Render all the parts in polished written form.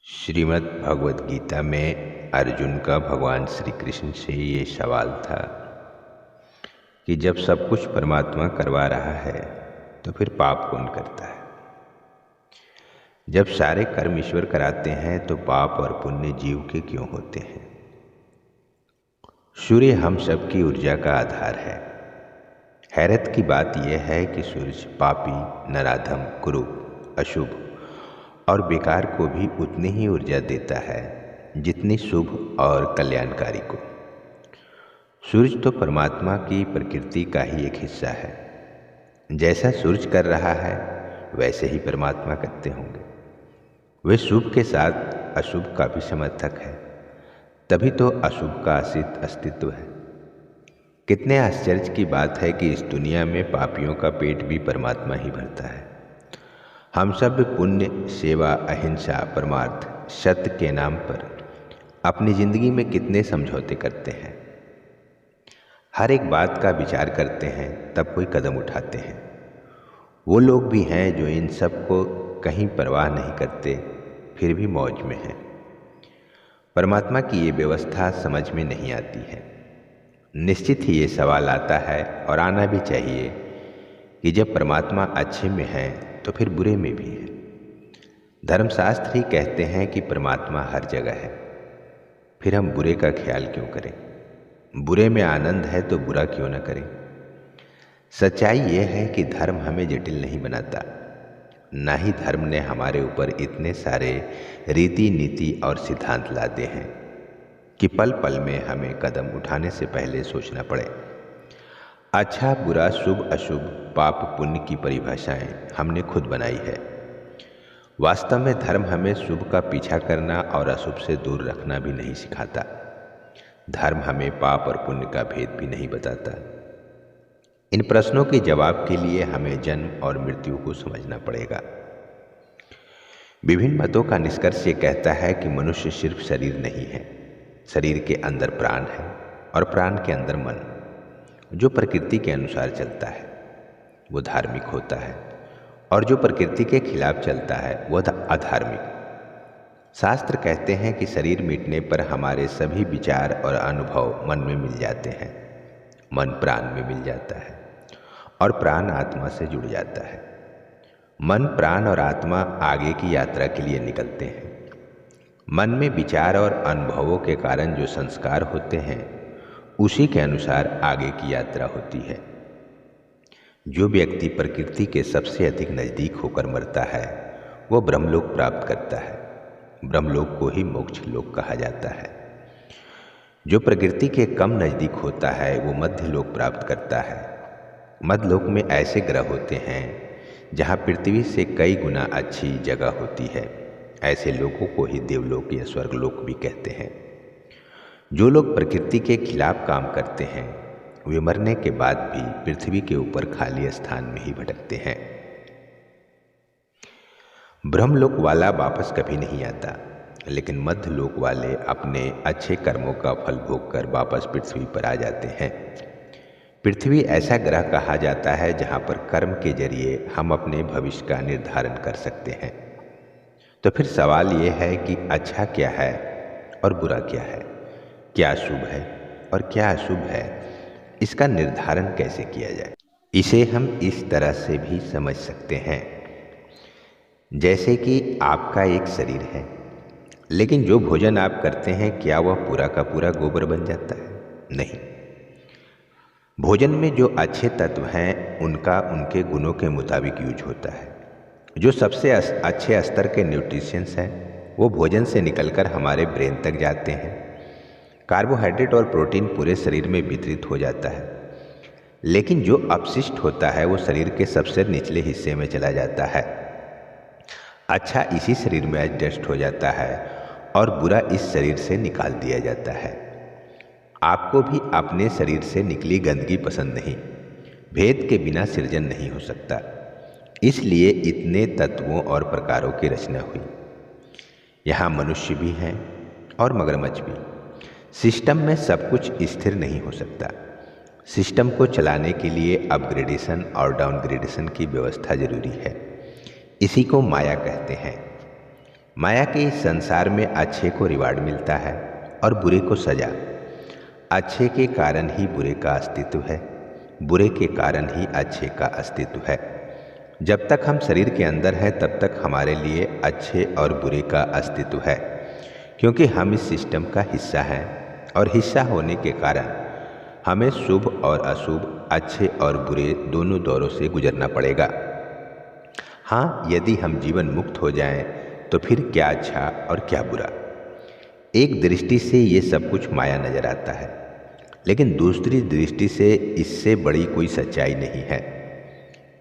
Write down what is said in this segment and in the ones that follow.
श्रीमद् भगवद गीता में अर्जुन का भगवान श्री कृष्ण से ये सवाल था कि जब सब कुछ परमात्मा करवा रहा है तो फिर पाप कौन करता है। जब सारे कर्म ईश्वर कराते हैं तो पाप और पुण्य जीव के क्यों होते हैं। सूर्य हम सब की ऊर्जा का आधार है। हैरत की बात यह है कि सूर्य पापी, नराधम, कुरूप, अशुभ और बेकार को भी उतनी ही ऊर्जा देता है जितनी शुभ और कल्याणकारी को। सूर्य तो परमात्मा की प्रकृति का ही एक हिस्सा है। जैसा सूर्य कर रहा है वैसे ही परमात्मा करते होंगे। वे शुभ के साथ अशुभ का भी समर्थक है, तभी तो अशुभ का अस्तित्व है। कितने आश्चर्य की बात है कि इस दुनिया में पापियों का पेट भी परमात्मा ही भरता है। हम सब पुण्य, सेवा, अहिंसा, परमार्थ, सत्य के नाम पर अपनी जिंदगी में कितने समझौते करते हैं। हर एक बात का विचार करते हैं तब कोई कदम उठाते हैं। वो लोग भी हैं जो इन सब को कहीं परवाह नहीं करते, फिर भी मौज में हैं। परमात्मा की ये व्यवस्था समझ में नहीं आती है। निश्चित ही ये सवाल आता है और आना भी चाहिए कि जब परमात्मा अच्छे में है तो फिर बुरे में भी है। धर्मशास्त्र ही कहते हैं कि परमात्मा हर जगह है, फिर हम बुरे का ख्याल क्यों करें। बुरे में आनंद है तो बुरा क्यों न करें। सच्चाई यह है कि धर्म हमें जटिल नहीं बनाता, ना ही धर्म ने हमारे ऊपर इतने सारे रीति, नीति और सिद्धांत लादे हैं कि पल पल में हमें कदम उठाने से पहले सोचना पड़े। अच्छा, बुरा, शुभ, अशुभ, पाप, पुण्य की परिभाषाएं हमने खुद बनाई है। वास्तव में धर्म हमें शुभ का पीछा करना और अशुभ से दूर रखना भी नहीं सिखाता। धर्म हमें पाप और पुण्य का भेद भी नहीं बताता। इन प्रश्नों के जवाब के लिए हमें जन्म और मृत्यु को समझना पड़ेगा। विभिन्न मतों का निष्कर्ष ये कहता है कि मनुष्य सिर्फ शरीर नहीं है। शरीर के अंदर प्राण है और प्राण के अंदर मन। जो प्रकृति के अनुसार चलता है वो धार्मिक होता है और जो प्रकृति के खिलाफ चलता है वह अधार्मिक। शास्त्र कहते हैं कि शरीर मिटने पर हमारे सभी विचार और अनुभव मन में मिल जाते हैं। मन प्राण में मिल जाता है और प्राण आत्मा से जुड़ जाता है। मन, प्राण और आत्मा आगे की यात्रा के लिए निकलते हैं। मन में विचार और अनुभवों के कारण जो संस्कार होते हैं उसी के अनुसार आगे की यात्रा होती है। जो व्यक्ति प्रकृति के सबसे अधिक नज़दीक होकर मरता है वो ब्रह्मलोक प्राप्त करता है। ब्रह्मलोक को ही मोक्ष लोक कहा जाता है। जो प्रकृति के कम नज़दीक होता है वो मध्यलोक प्राप्त करता है। मध्यलोक में ऐसे ग्रह होते हैं जहाँ पृथ्वी से कई गुना अच्छी जगह होती है। ऐसे लोगों को ही देवलोक या स्वर्गलोक भी कहते हैं। जो लोग प्रकृति के खिलाफ काम करते हैं वे मरने के बाद भी पृथ्वी के ऊपर खाली स्थान में ही भटकते हैं। ब्रह्मलोक वाला वापस कभी नहीं आता, लेकिन मध्यलोक वाले अपने अच्छे कर्मों का फल भोगकर वापस पृथ्वी पर आ जाते हैं। पृथ्वी ऐसा ग्रह कहा जाता है जहाँ पर कर्म के जरिए हम अपने भविष्य का निर्धारण कर सकते हैं। तो फिर सवाल ये है कि अच्छा क्या है और बुरा क्या है, क्या शुभ है और क्या अशुभ है, इसका निर्धारण कैसे किया जाए। इसे हम इस तरह से भी समझ सकते हैं जैसे कि आपका एक शरीर है, लेकिन जो भोजन आप करते हैं क्या वह पूरा का पूरा गोबर बन जाता है? नहीं। भोजन में जो अच्छे तत्व हैं उनका उनके गुणों के मुताबिक यूज होता है। जो सबसे अच्छे स्तर के न्यूट्रिशंस हैं वो भोजन से निकलकर हमारे ब्रेन तक जाते हैं। कार्बोहाइड्रेट और प्रोटीन पूरे शरीर में वितरित हो जाता है, लेकिन जो अपशिष्ट होता है वो शरीर के सबसे निचले हिस्से में चला जाता है। अच्छा इसी शरीर में एडजस्ट हो जाता है और बुरा इस शरीर से निकाल दिया जाता है। आपको भी अपने शरीर से निकली गंदगी पसंद नहीं। भेद के बिना सृजन नहीं हो सकता, इसलिए इतने तत्वों और प्रकारों की रचना हुई। यहाँ मनुष्य भी हैं और मगरमच्छ भी। सिस्टम में सब कुछ स्थिर नहीं हो सकता। सिस्टम को चलाने के लिए अपग्रेडेशन और डाउनग्रेडेशन की व्यवस्था जरूरी है। इसी को माया कहते हैं। माया के इस संसार में अच्छे को रिवार्ड मिलता है और बुरे को सजा। अच्छे के कारण ही बुरे का अस्तित्व है, बुरे के कारण ही अच्छे का अस्तित्व है। जब तक हम शरीर के अंदर हैं तब तक हमारे लिए अच्छे और बुरे का अस्तित्व है, क्योंकि हम इस सिस्टम का हिस्सा हैं और हिस्सा होने के कारण हमें शुभ और अशुभ, अच्छे और बुरे दोनों दौरों से गुजरना पड़ेगा। हाँ, यदि हम जीवन मुक्त हो जाएं तो फिर क्या अच्छा और क्या बुरा। एक दृष्टि से ये सब कुछ माया नजर आता है, लेकिन दूसरी दृष्टि से इससे बड़ी कोई सच्चाई नहीं है।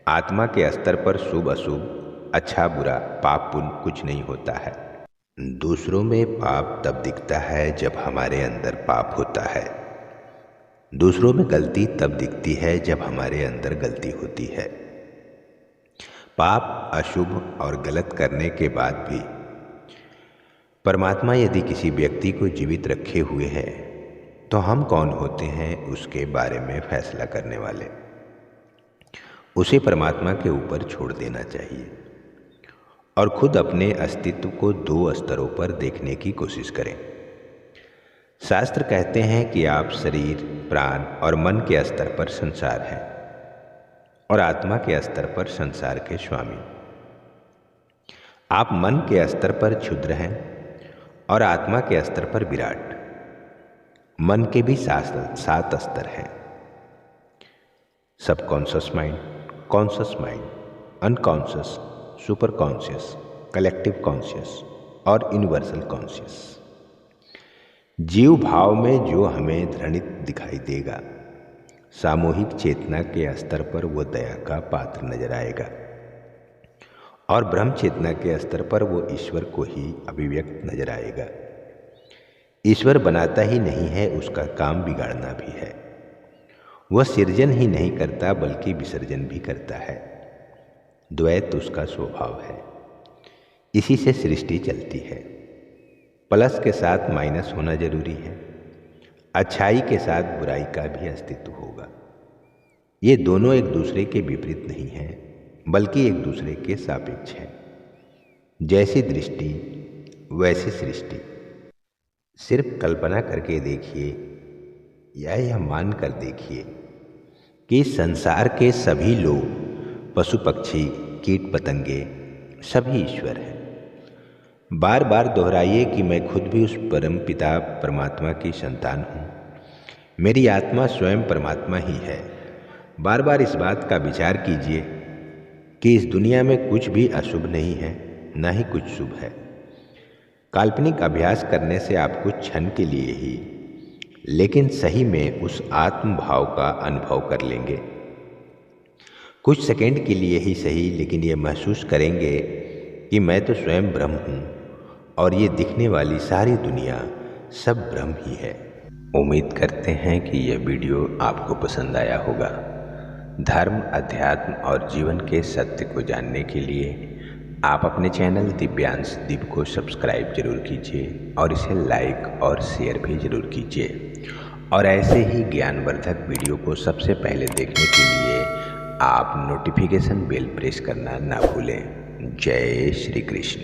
आत्मा के स्तर पर शुभ अशुभ, अच्छा बुरा, पाप पुण्य कुछ नहीं होता है। दूसरों में पाप तब दिखता है जब हमारे अंदर पाप होता है। दूसरों में गलती तब दिखती है जब हमारे अंदर गलती होती है। पाप, अशुभ और गलत करने के बाद भी परमात्मा यदि किसी व्यक्ति को जीवित रखे हुए है तो हम कौन होते हैं उसके बारे में फैसला करने वाले। उसे परमात्मा के ऊपर छोड़ देना चाहिए और खुद अपने अस्तित्व को दो स्तरों पर देखने की कोशिश करें। शास्त्र कहते हैं कि आप शरीर, प्राण और मन के स्तर पर संसार हैं और आत्मा के स्तर पर संसार के स्वामी। आप मन के स्तर पर क्षुद्र हैं और आत्मा के स्तर पर विराट। मन के भी 7 स्तर हैं: subconscious mind, conscious mind, unconscious, super conscious, collective conscious और यूनिवर्सल कॉन्शियस। जीव भाव में जो हमें घृणित दिखाई देगा, सामूहिक चेतना के स्तर पर वो दया का पात्र नजर आएगा और ब्रह्म चेतना के स्तर पर वो ईश्वर को ही अभिव्यक्त नजर आएगा। ईश्वर बनाता ही नहीं है, उसका काम बिगाड़ना भी है। वह सृजन ही नहीं करता बल्कि विसर्जन भी करता है। द्वैत उसका स्वभाव है, इसी से सृष्टि चलती है। प्लस के साथ माइनस होना जरूरी है। अच्छाई के साथ बुराई का भी अस्तित्व होगा। ये दोनों एक दूसरे के विपरीत नहीं हैं, बल्कि एक दूसरे के सापेक्ष हैं। जैसी दृष्टि वैसी सृष्टि। सिर्फ कल्पना करके देखिए या यह मान कर देखिए कि संसार के सभी लोग, पशु पक्षी, कीट पतंगे, सभी ईश्वर हैं। बार बार दोहराइए कि मैं खुद भी उस परम पिता परमात्मा की संतान हूँ। मेरी आत्मा स्वयं परमात्मा ही है। बार बार इस बात का विचार कीजिए कि इस दुनिया में कुछ भी अशुभ नहीं है, न ही कुछ शुभ है। काल्पनिक अभ्यास करने से आप कुछ क्षण के लिए ही, लेकिन सही में उस आत्म भाव का अनुभव कर लेंगे। कुछ सेकंड के लिए ही सही, लेकिन ये महसूस करेंगे कि मैं तो स्वयं ब्रह्म हूँ और ये दिखने वाली सारी दुनिया सब ब्रह्म ही है। उम्मीद करते हैं कि यह वीडियो आपको पसंद आया होगा। धर्म, अध्यात्म और जीवन के सत्य को जानने के लिए आप अपने चैनल दिव्यांश दीप को सब्सक्राइब जरूर कीजिए और इसे लाइक और शेयर भी जरूर कीजिए। और ऐसे ही ज्ञानवर्धक वीडियो को सबसे पहले देखने के लिए आप नोटिफिकेशन बेल प्रेस करना ना भूलें। जय श्री कृष्ण।